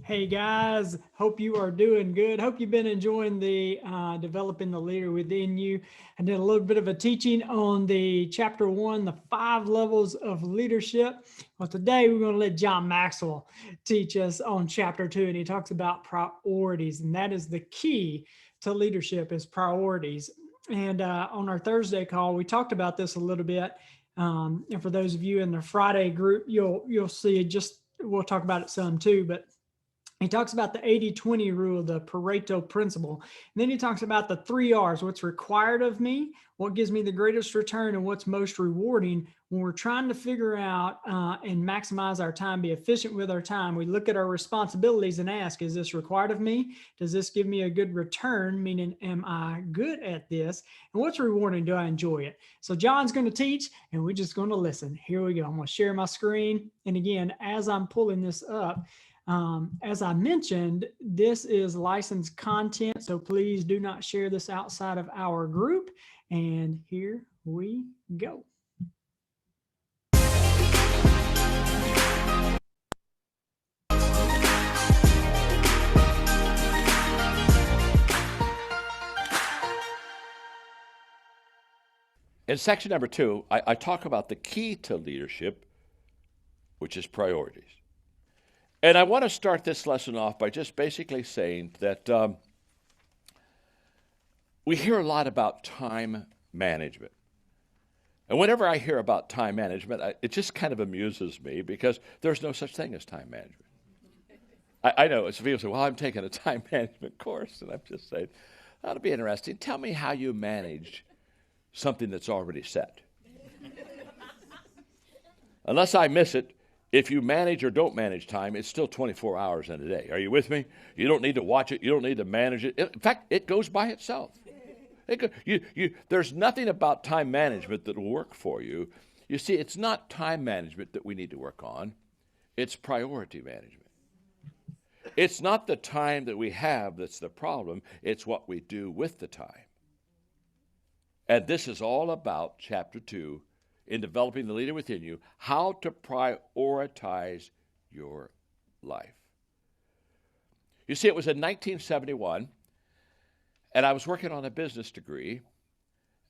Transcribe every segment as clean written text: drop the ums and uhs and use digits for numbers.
Hey guys, hope you are doing good. Hope you've been enjoying the developing the leader within you. I did a little bit of a teaching on the chapter one, the 5 levels of leadership. Well, today we're going to let John Maxwell teach us on chapter two, and he talks about priorities, and that is the key to leadership is priorities. And on our Thursday call, we talked about this a little bit. And for those of you in the Friday group, you'll see it just we'll talk about it some too, but he talks about the 80-20 rule, the Pareto principle. And then he talks about the 3 R's, what's required of me, what gives me the greatest return, and what's most rewarding. When we're trying to figure out and maximize our time, be efficient with our time, we look at our responsibilities and ask, is this required of me? Does this give me a good return? Meaning, am I good at this? And what's rewarding? Do I enjoy it? So John's going to teach, and we're just going to listen. Here we go. I'm going to share my screen. And again, as I'm pulling this up, as I mentioned, this is licensed content, so please do not share this outside of our group. And here we go. In section number 2, I talk about the key to leadership, which is priorities. And I want to start this lesson off by just basically saying that we hear a lot about time management. And whenever I hear about time management, it just kind of amuses me because there's no such thing as time management. I know, it's people say, well, I'm taking a time management course, and I'm just saying, that'll be interesting. Tell me how you manage something that's already set. Unless I miss it, if you manage or don't manage time, it's still 24 hours in a day. Are you with me? You don't need to watch it. You don't need to manage it. In fact, it goes by itself. There's nothing about time management that will work for you. You see, it's not time management that we need to work on. It's priority management. It's not the time that we have that's the problem. It's what we do with the time. And this is all about chapter 2, in developing the leader within you, how to prioritize your life. You see, it was in 1971, and I was working on a business degree,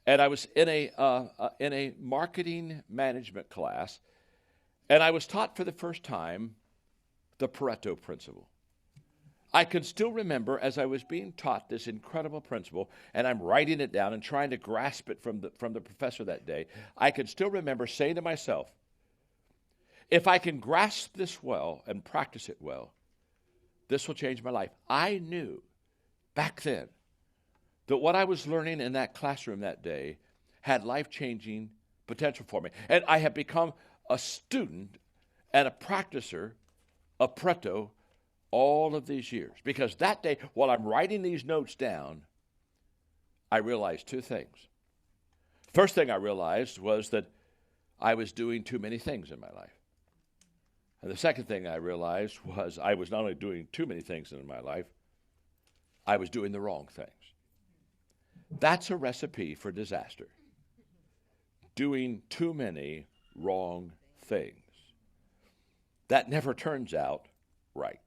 and I was in a marketing management class, and I was taught for the first time the Pareto principle. I can still remember as I was being taught this incredible principle, and I'm writing it down and trying to grasp it from the professor that day. I can still remember saying to myself, if I can grasp this well and practice it well, this will change my life. I knew back then that what I was learning in that classroom that day had life-changing potential for me. And I have become a student and a practicer of Pareto all of these years. Because that day, while I'm writing these notes down, I realized 2 things. First thing I realized was that I was doing too many things in my life. And the second thing I realized was I was not only doing too many things in my life, I was doing the wrong things. That's a recipe for disaster. Doing too many wrong things. That never turns out right.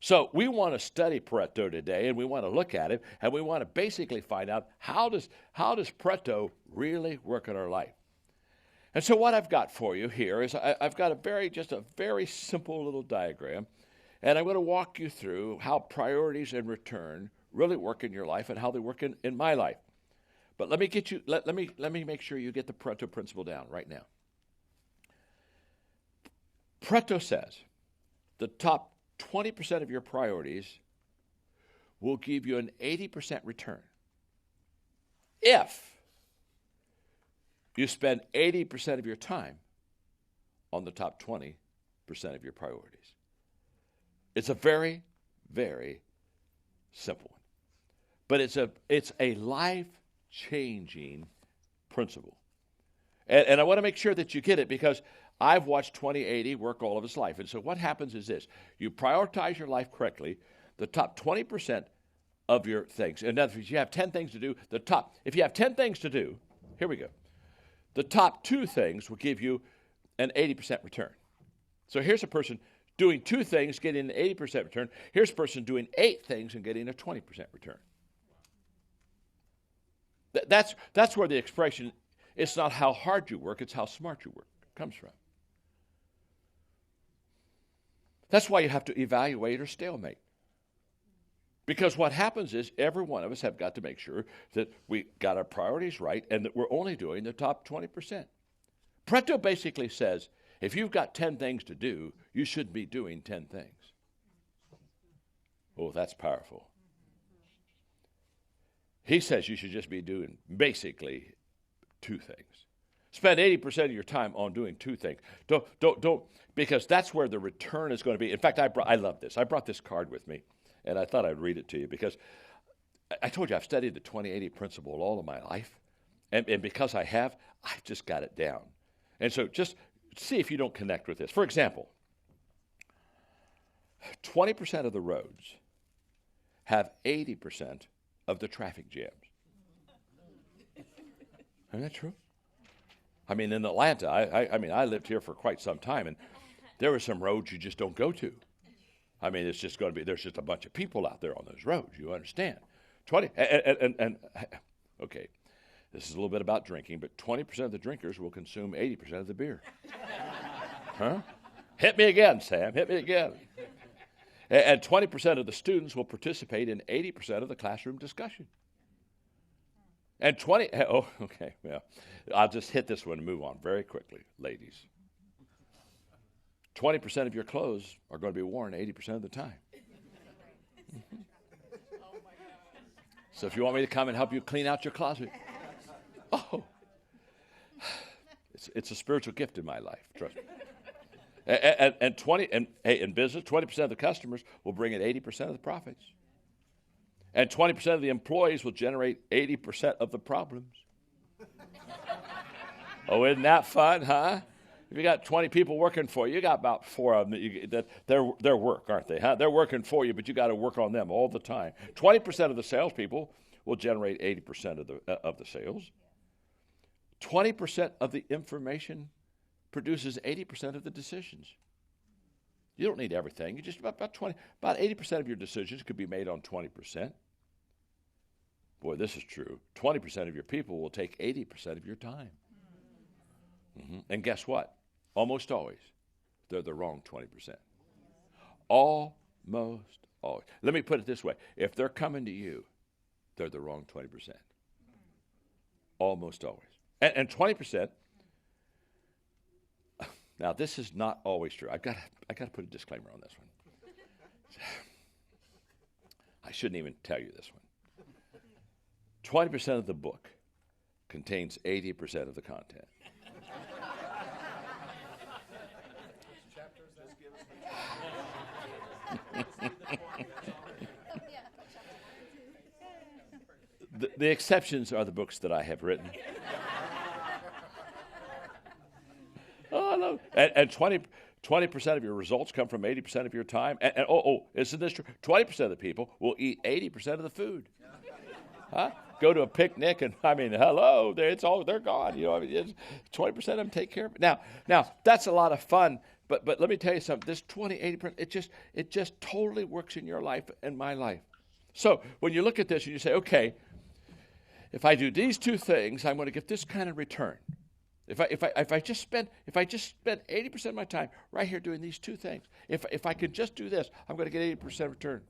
So we want to study Pareto today, and we want to look at it, and we want to basically find out how does Pareto really work in our life. And so what I've got for you here is I've got a very simple little diagram, and I'm going to walk you through how priorities and return really work in your life and how they work in my life. But let me make sure you get the Pareto principle down right now. Pareto says the top 20% of your priorities will give you an 80% return if you spend 80% of your time on the top 20% of your priorities. It's a very, very simple one. But it's a life-changing principle. And I want to make sure that you get it because I've watched 2080 work all of its life. And so what happens is this. You prioritize your life correctly, the top 20% of your things. In other words, you have 10 things to do. If you have 10 things to do, here we go. The top 2 things will give you an 80% return. So here's a person doing 2 things, getting an 80% return. Here's a person doing 8 things and getting a 20% return. That's where the expression, it's not how hard you work, it's how smart you work, comes from. That's why you have to evaluate or stalemate. Because what happens is every one of us have got to make sure that we got our priorities right and that we're only doing the top 20%. Pareto basically says, if you've got 10 things to do, you should be doing 10 things. Oh, that's powerful. He says you should just be doing basically 2 things. Spend 80% of your time on doing 2 things. Don't, because that's where the return is going to be. In fact, I love this. I brought this card with me, and I thought I'd read it to you because I told you I've studied the 20-80 principle all of my life, and because I have, I've just got it down. And so just see if you don't connect with this. For example, 20% of the roads have 80% of the traffic jams. Isn't that true? I mean, in Atlanta, I lived here for quite some time, and there were some roads you just don't go to. I mean, it's just going to be, there's just a bunch of people out there on those roads, you understand. Okay, this is a little bit about drinking, but 20% of the drinkers will consume 80% of the beer. Huh? Hit me again, Sam, hit me again. And 20% of the students will participate in 80% of the classroom discussion. And I'll just hit this one and move on very quickly, ladies. 20% of your clothes are going to be worn 80% of the time. Mm-hmm. So if you want me to come and help you clean out your closet, it's a spiritual gift in my life, trust me. In business, 20% of the customers will bring in 80% of the profits. And 20% of the employees will generate 80% of the problems. Oh, isn't that fun, huh? If you got 20 people working for you, you got about 4 of them they're work, aren't they? Huh? They're working for you, but you got to work on them all the time. 20% of the salespeople will generate 80% of the sales. 20% of the information produces 80% of the decisions. You don't need everything. You just about 80% of your decisions could be made on 20%. Boy, this is true. 20% of your people will take 80% of your time. Mm-hmm. And guess what? Almost always, they're the wrong 20%. Almost always. Let me put it this way. If they're coming to you, they're the wrong 20%. Almost always. And 20%, now this is not always true. I got to put a disclaimer on this one. I shouldn't even tell you this one. 20% of the book contains 80% of the content. The exceptions are the books that I have written. Oh, no. And 20% of your results come from 80% of your time. And isn't this true? 20% of the people will eat 80% of the food. Huh? Go to a picnic and, hello, they're gone. 20% of them take care of it. Now that's a lot of fun, but let me tell you something. This 80%, it just totally works in your life and my life. So when you look at this and you say, okay, if I do these 2 things, I'm going to get this kind of return. If I just spend 80% of my time right here doing these 2 things, if I could just do this, I'm going to get 80% return.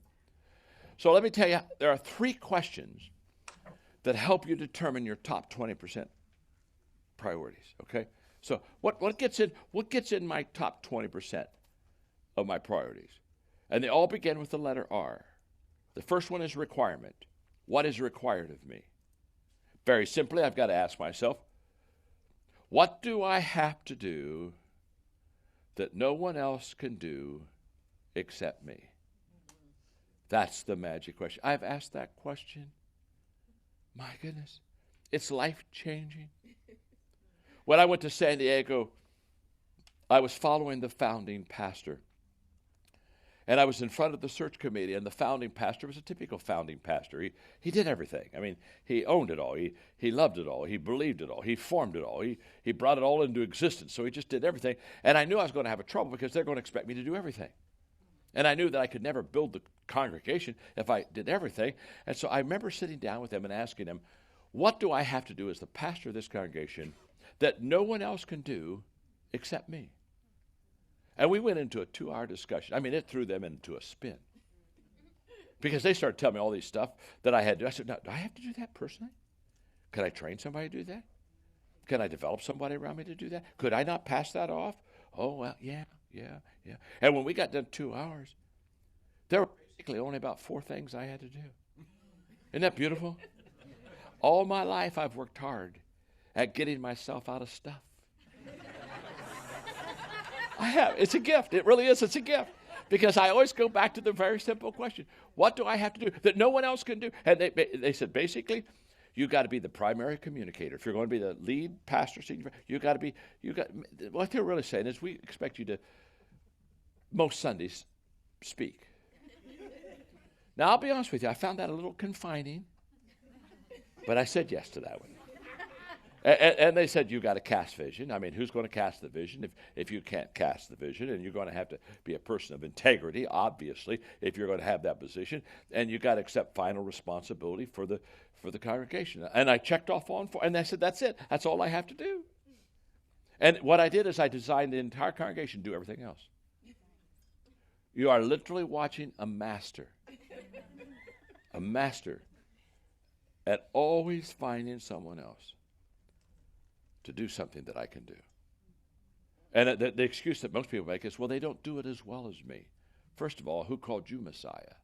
So let me tell you, there are 3 questions that help you determine your top 20% priorities. Okay, so what gets in my top 20% of my priorities, and they all begin with the letter R. The first one is requirement. What is required of me? Very simply, I've got to ask myself, what do I have to do that no one else can do except me? That's the magic question. I've asked that question. My goodness, it's life-changing. When I went to San Diego, I was following the founding pastor. And I was in front of the search committee, and the founding pastor was a typical founding pastor. He did everything. I mean, he owned it all. He loved it all. He believed it all. He formed it all. He brought it all into existence. So he just did everything. And I knew I was going to have a trouble because they're going to expect me to do everything. And I knew that I could never build the congregation if I did everything. And so I remember sitting down with them and asking them, what do I have to do as the pastor of this congregation that no one else can do except me? And we went into a 2-hour discussion. I mean, it threw them into a spin. Because they started telling me all these stuff that I had to do. I said, no, do I have to do that personally? Could I train somebody to do that? Can I develop somebody around me to do that? Could I not pass that off? Oh, well, yeah. And when we got done 2 hours, there were basically only about 4 things I had to do. Isn't that beautiful? All my life I've worked hard at getting myself out of stuff. I have. It's a gift. It really is. It's a gift. Because I always go back to the very simple question. What do I have to do that no one else can do? And they said, basically, you got to be the primary communicator. If you're going to be the lead pastor, senior, what they're really saying is we expect you to, most Sundays, speak. Now, I'll be honest with you. I found that a little confining. But I said yes to that one. And they said, you got to cast vision. I mean, who's going to cast the vision if you can't cast the vision? And you're going to have to be a person of integrity, obviously, if you're going to have that position. And you got to accept final responsibility for the congregation. And I checked off on 4, and I said, that's it. That's all I have to do. And what I did is I designed the entire congregation to do everything else. You are literally watching a master at always finding someone else to do something that I can do. And the excuse that most people make is, well, they don't do it as well as me. First of all, who called you Messiah?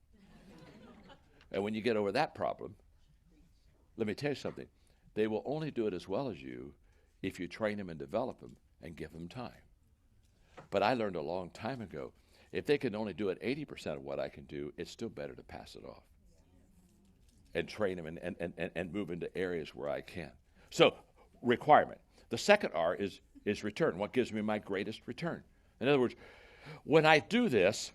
And when you get over that problem, let me tell you something. They will only do it as well as you if you train them and develop them and give them time. But I learned a long time ago, if they can only do it 80% of what I can do, it's still better to pass it off and train them and move into areas where I can. So, requirement. The second R is return. What gives me my greatest return? In other words, when I do this,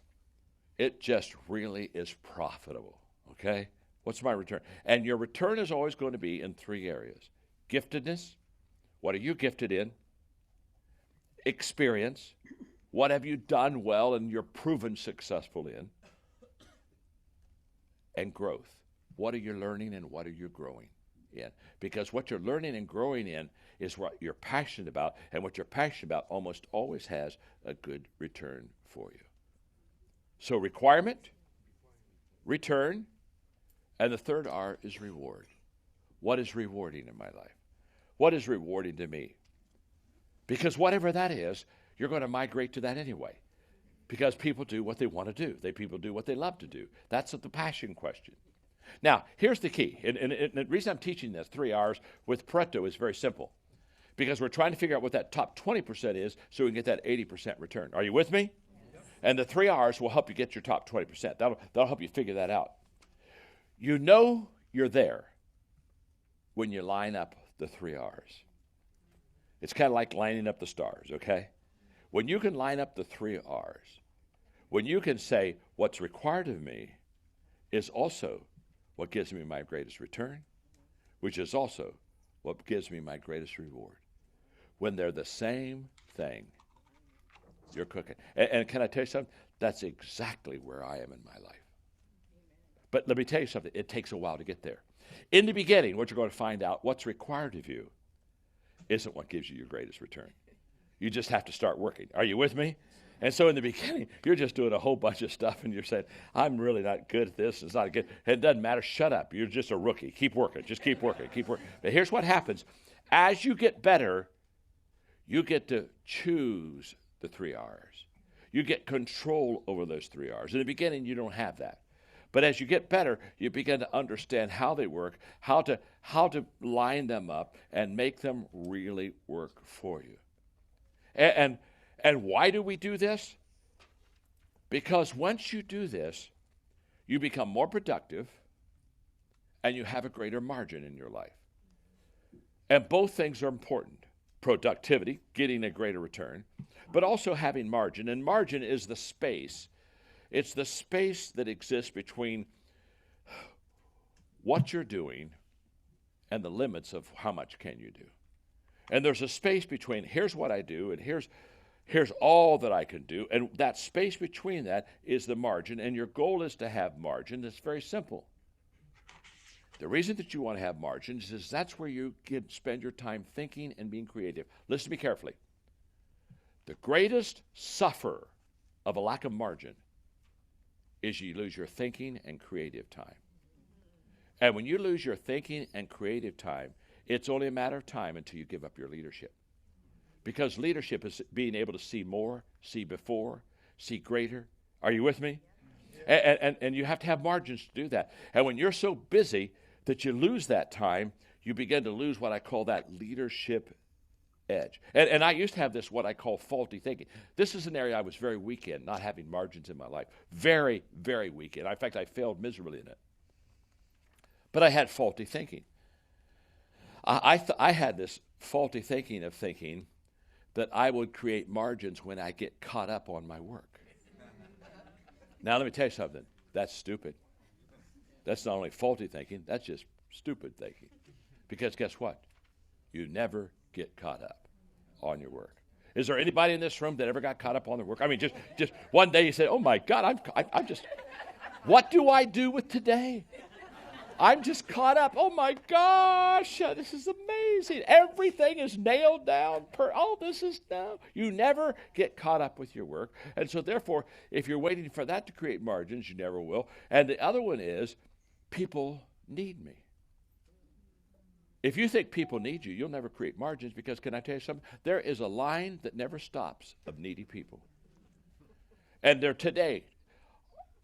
it just really is profitable, okay? What's my return? And your return is always going to be in 3 areas. Giftedness, what are you gifted in? Experience, what have you done well and you're proven successful in? And growth, what are you learning and what are you growing in? Because what you're learning and growing in is what you're passionate about, and what you're passionate about almost always has a good return for you. So requirement, return, and the third R is reward. What is rewarding in my life? What is rewarding to me? Because whatever that is, you're going to migrate to that anyway. Because people do what they want to do. People do what they love to do. That's the passion question. Now, here's the key. And the reason I'm teaching this 3 R's with Pareto is very simple. Because we're trying to figure out what that top 20% is so we can get that 80% return. Are you with me? Yep. And the 3 R's will help you get your top 20%. That'll help you figure that out. You know you're there when you line up the 3 R's. It's kind of like lining up the stars, okay? When you can line up the 3 R's, when you can say what's required of me is also what gives me my greatest return, which is also what gives me my greatest reward. When they're the same thing, you're cooking. And can I tell you something? That's exactly where I am in my life. But let me tell you something. It takes a while to get there. In the beginning, what you're going to find out, what's required of you isn't what gives you your greatest return. You just have to start working. Are you with me? And so in the beginning, you're just doing a whole bunch of stuff, and you're saying, I'm really not good at this. It's not good. It doesn't matter. Shut up. You're just a rookie. Keep working. Just keep working. Keep working. But here's what happens. As you get better, you get to choose the 3 R's. You get control over those 3 R's. In the beginning, you don't have that. But as you get better, you begin to understand how they work, how to line them up and make them really work for you. And why do we do this? Because once you do this, you become more productive and you have a greater margin in your life. And both things are important. Productivity, getting a greater return, but also having margin. And margin is the space It's the space that exists between what you're doing and the limits of how much can you do. And there's a space between here's what I do and here's all that I can do. And that space between that is the margin. And your goal is to have margin. It's very simple. The reason that you want to have margins is that's where you can spend your time thinking and being creative. Listen to me carefully. The greatest sufferer of a lack of margin is you lose your thinking and creative time. And when you lose your thinking and creative time, it's only a matter of time until you give up your leadership. Because leadership is being able to see more, see before, see greater. Are you with me? And you have to have margins to do that. And when you're so busy that you lose that time, you begin to lose what I call that leadership edge. And I used to have this, what I call faulty thinking. This is an area I was very weak in, not having margins in my life. Very, very weak in. In fact, I failed miserably in it. But I had faulty thinking. I had this faulty thinking of thinking that I would create margins when I get caught up on my work. Now, let me tell you something. That's stupid. That's not only faulty thinking, that's just stupid thinking. Because guess what? You never get caught up on your work. Is there anybody in this room that ever got caught up on their work? I mean, just one day you said, oh my God, I'm just, what do I do with today? I'm just caught up. Oh my gosh, this is amazing. Everything is nailed down. This is now. You never get caught up with your work. And so therefore, if you're waiting for that to create margins, you never will. And the other one is, people need me. If you think people need you, you'll never create margins because, can I tell you something? There is a line that never stops of needy people. And there today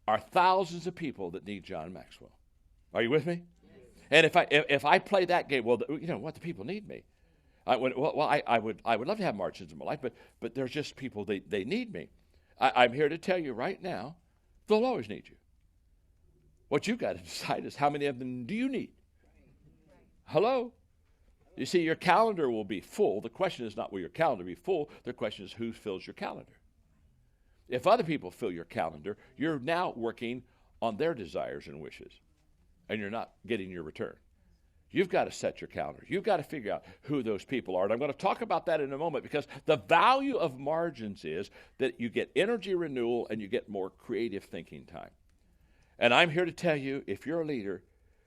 are thousands of people that need John Maxwell. Are you with me? Yes. And if I play that game, well, you know what? The people need me. I would love to have margins in my life, but there's just people, they need me. I'm here to tell you right now, they'll always need you. What you've got to decide is how many of them do you need? Hello? You see, your calendar will be full. The question is not will your calendar be full. The question is who fills your calendar. If other people fill your calendar, you're now working on their desires and wishes, and you're not getting your return. You've got to set your calendar. You've got to figure out who those people are. And I'm going to talk about that in a moment because the value of margins is that you get energy renewal and you get more creative thinking time. And I'm here to tell you, if you're a leader,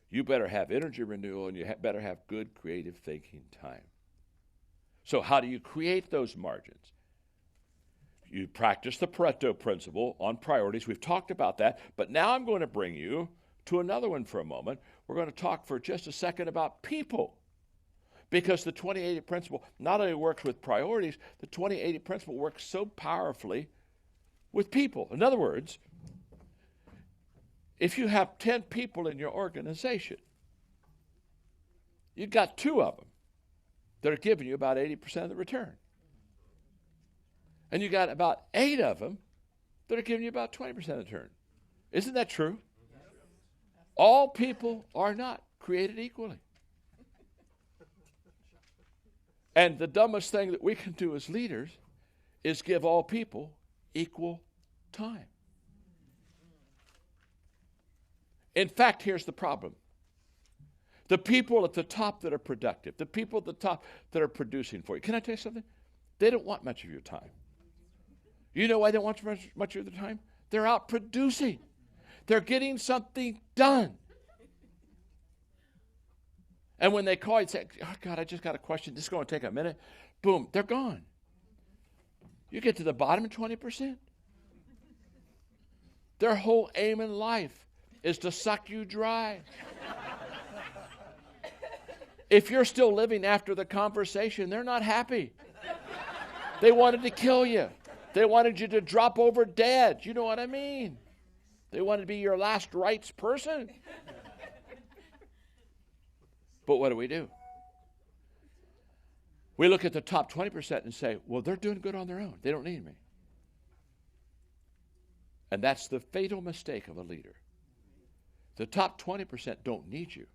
you better have energy renewal and you better have good creative thinking time. So how do you create those margins? You practice the Pareto principle on priorities. We've talked about that, but now I'm going to bring you to another one for a moment. We're going to talk for just a second about people. Because the 20-80 principle not only works with priorities, the 20-80 principle works so powerfully with people. In other words, if you have 10 people in your organization, you've got 2 of them that are giving you about 80% of the return. And you got about 8 of them that are giving you about 20% of the return. Isn't that true? All people are not created equally. And the dumbest thing that we can do as leaders is give all people equal time. In fact, here's the problem. The people at the top that are productive, the people at the top that are producing for you, can I tell you something? They don't want much of your time. You know why they don't want much of the time? They're out producing. They're getting something done. And when they call you and say, oh, God, I just got a question. This is going to take a minute. Boom, they're gone. You get to the bottom of 20%. Their whole aim in life is to suck you dry. If you're still living after the conversation, they're not happy. They wanted to kill you. They wanted you to drop over dead. You know what I mean? They wanted to be your last rites person. But what do? We look at the top 20% and say, well, they're doing good on their own. They don't need me. And that's the fatal mistake of a leader. The top 20% don't need you.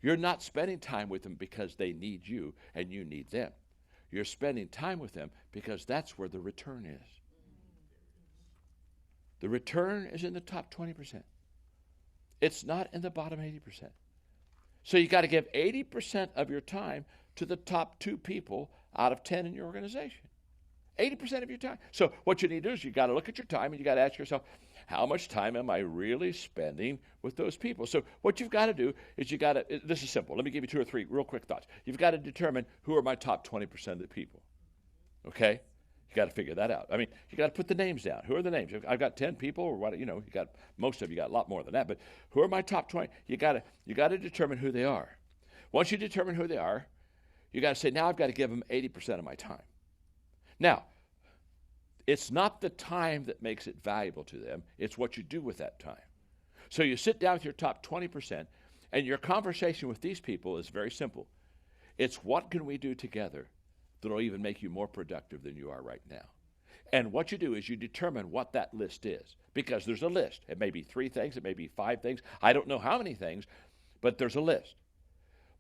You're not spending time with them because they need you and you need them. You're spending time with them because that's where the return is. The return is in the top 20%. It's not in the bottom 80%. So you got to give 80% of your time to the top 2 people out of 10 in your organization. 80% of your time. So what you need to do is you got to look at your time and you got to ask yourself, how much time am I really spending with those people? So what you've got to do is this is simple. Let me give you 2 or 3 real quick thoughts. You've got to determine who are my top 20% of the people. Okay? You got to figure that out. I mean, you got to put the names down. Who are the names? I've got 10 people, or what? You got most of you got a lot more than that. But who are my top 20? You got to determine who they are. Once you determine who they are, you got to say, now I've got to give them 80% of my time. Now, it's not the time that makes it valuable to them. It's what you do with that time. So you sit down with your top 20%, and your conversation with these people is very simple. It's what can we do together that will even make you more productive than you are right now. And what you do is you determine what that list is, because there's a list. It may be 3 things, it may be 5 things. I don't know how many things, but there's a list.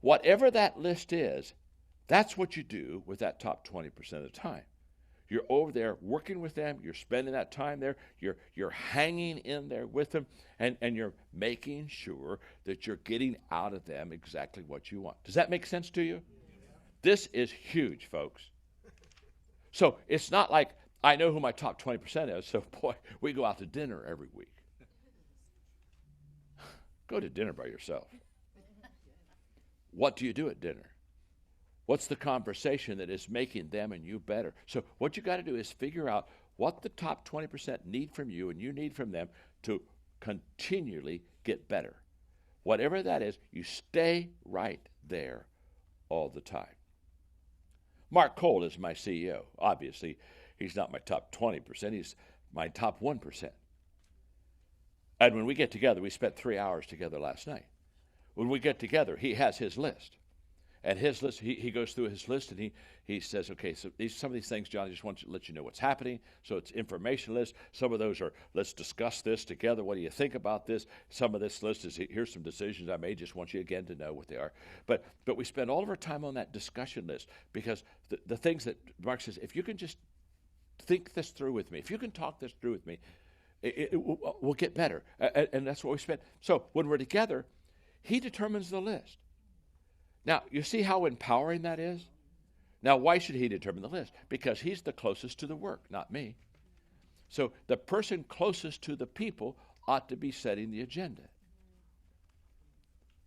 Whatever that list is, that's what you do with that top 20% of the time. You're over there working with them, you're spending that time there, you're hanging in there with them, and you're making sure that you're getting out of them exactly what you want. Does that make sense to you? This is huge, folks. So it's not like I know who my top 20% is, so boy, we go out to dinner every week. Go to dinner by yourself. What do you do at dinner? What's the conversation that is making them and you better? So what you got to do is figure out what the top 20% need from you and you need from them to continually get better. Whatever that is, you stay right there all the time. Mark Cole is my CEO. Obviously, he's not my top 20%. He's my top 1%. And when we get together, we spent 3 hours together last night. When we get together, he has his list. And his list, he goes through his list and he says, okay, so some of these things, John, I just want to let you know what's happening. So it's information list. Some of those are, let's discuss this together. What do you think about this? Some of this list is, here's some decisions I made. Just want you again to know what they are. But we spend all of our time on that discussion list because the things that Mark says, if you can just think this through with me, if you can talk this through with me, we'll get better. And that's what we spend. So when we're together, he determines the list. Now, you see how empowering that is? Now, why should he determine the list? Because he's the closest to the work, not me. So the person closest to the people ought to be setting the agenda.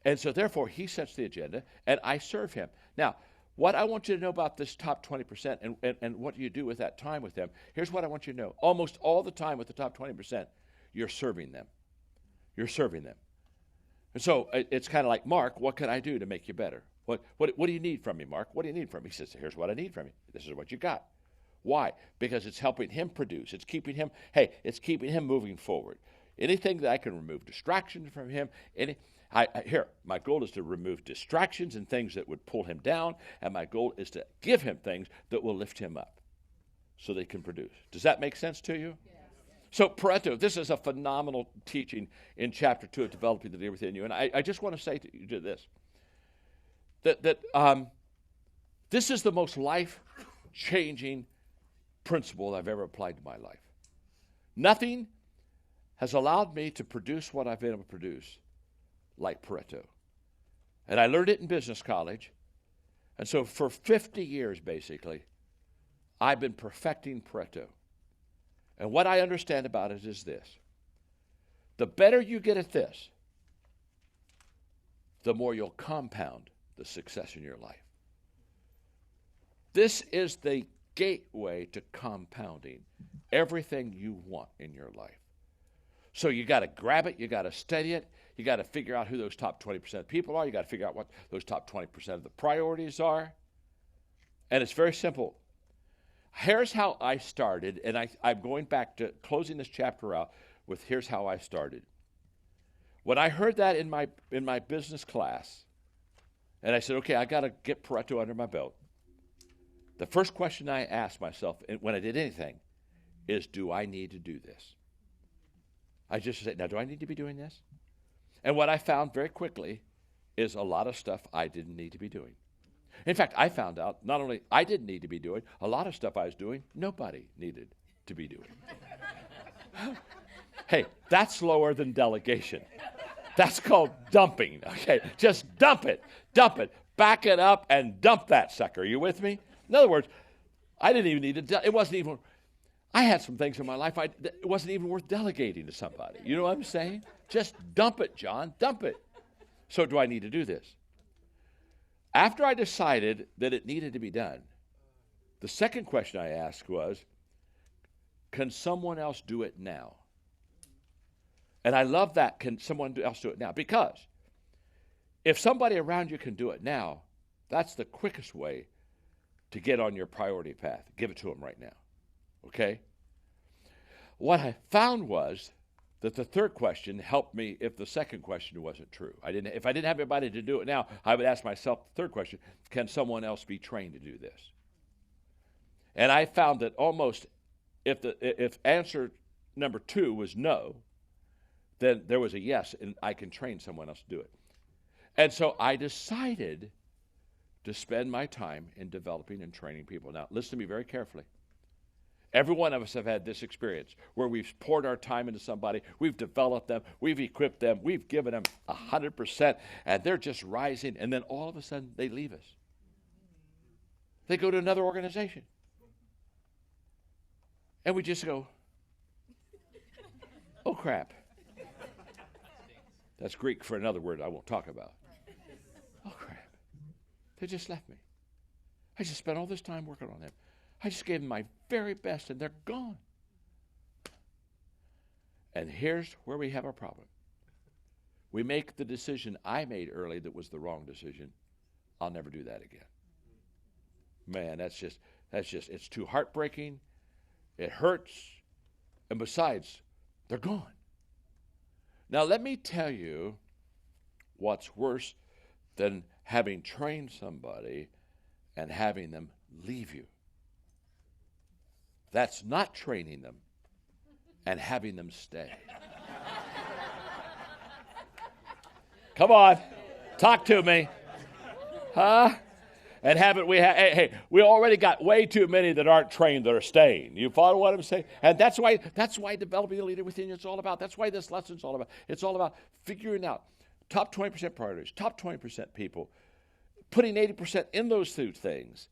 And so therefore, he sets the agenda, and I serve him. Now, what I want you to know about this top 20% and what you do with that time with them, here's what I want you to know. Almost all the time with the top 20%, you're serving them. You're serving them. And so it's kind of like, Mark, what can I do to make you better? What do you need from me, Mark? What do you need from me? He says, here's what I need from you. This is what you got. Why? Because it's helping him produce. It's keeping him moving forward. Anything that I can remove distractions from him, my goal is to remove distractions and things that would pull him down, and my goal is to give him things that will lift him up so they can produce. Does that make sense to you? Yeah. So Pareto, this is a phenomenal teaching in chapter 2 of Developing the Leader Within You. And I just want to say to you this, that this is the most life-changing principle I've ever applied to my life. Nothing has allowed me to produce what I've been able to produce like Pareto. And I learned it in business college. And so for 50 years, basically, I've been perfecting Pareto. And what I understand about it is this. The better you get at this, the more you'll compound the success in your life. This is the gateway to compounding everything you want in your life. So you got to grab it, you got to study it, you got to figure out who those top 20% of people are, you got to figure out what those top 20% of the priorities are. And it's very simple. Here's how I started, and I'm going back to closing this chapter out with here's how I started. When I heard that in my business class, and I said, okay, I got to get Pareto under my belt. The first question I asked myself when I did anything is, do I need to do this? I just said, now, do I need to be doing this? And what I found very quickly is a lot of stuff I didn't need to be doing. In fact, I found out not only I didn't need to be doing, a lot of stuff I was doing, nobody needed to be doing. Hey, that's lower than delegation. That's called dumping. Okay, just dump it, back it up, and dump that sucker. Are you with me? In other words, I didn't even need to. It wasn't even. I had some things in my life. It wasn't even worth delegating to somebody. You know what I'm saying? Just dump it, John. Dump it. So do I need to do this? After I decided that it needed to be done, the second question I asked was, can someone else do it now? And I love that, can someone else do it now? Because if somebody around you can do it now, that's the quickest way to get on your priority path. Give it to them right now, okay? What I found was that the third question helped me if the second question wasn't true. If I didn't have anybody to do it now, I would ask myself the third question, can someone else be trained to do this? And I found that almost if answer number 2 was no, then there was a yes, and I can train someone else to do it. And so I decided to spend my time in developing and training people. Now, listen to me very carefully. Every one of us have had this experience where we've poured our time into somebody, we've developed them, we've equipped them, we've given them 100%, and they're just rising, and then all of a sudden they leave us. They go to another organization. And we just go, oh crap. That's Greek for another word I won't talk about. Oh crap. They just left me. I just spent all this time working on them. I just gave them my very best and they're gone. And here's where we have our problem. We make the decision I made early that was the wrong decision. I'll never do that again. Man, that's just, it's too heartbreaking. It hurts. And besides, they're gone. Now, let me tell you what's worse than having trained somebody and having them leave you. That's not training them and having them stay. Come on, talk to me. Huh? And we already got way too many that aren't trained that are staying. You follow what I'm saying? And that's why developing a leader within you is all about. That's why this lesson's all about. It's all about figuring out top 20% priorities, top 20% people, putting 80% in those two things,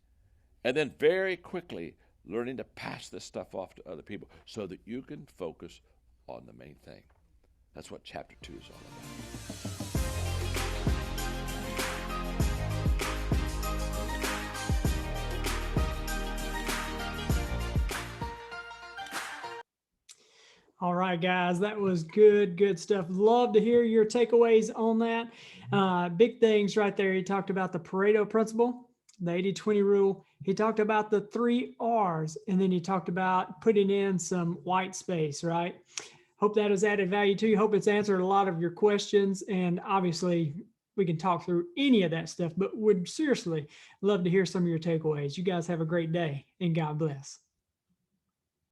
and then very quickly learning to pass this stuff off to other people so that you can focus on the main thing. That's what chapter 2 is all about. All right, guys, that was good stuff. Love to hear your takeaways on that. Big things right there. He talked about the Pareto principle, the 80-20 rule. He talked about the 3 R's, and then he talked about putting in some white space, right? Hope that has added value to you. Hope it's answered a lot of your questions. And obviously, we can talk through any of that stuff, but would seriously love to hear some of your takeaways. You guys have a great day, and God bless.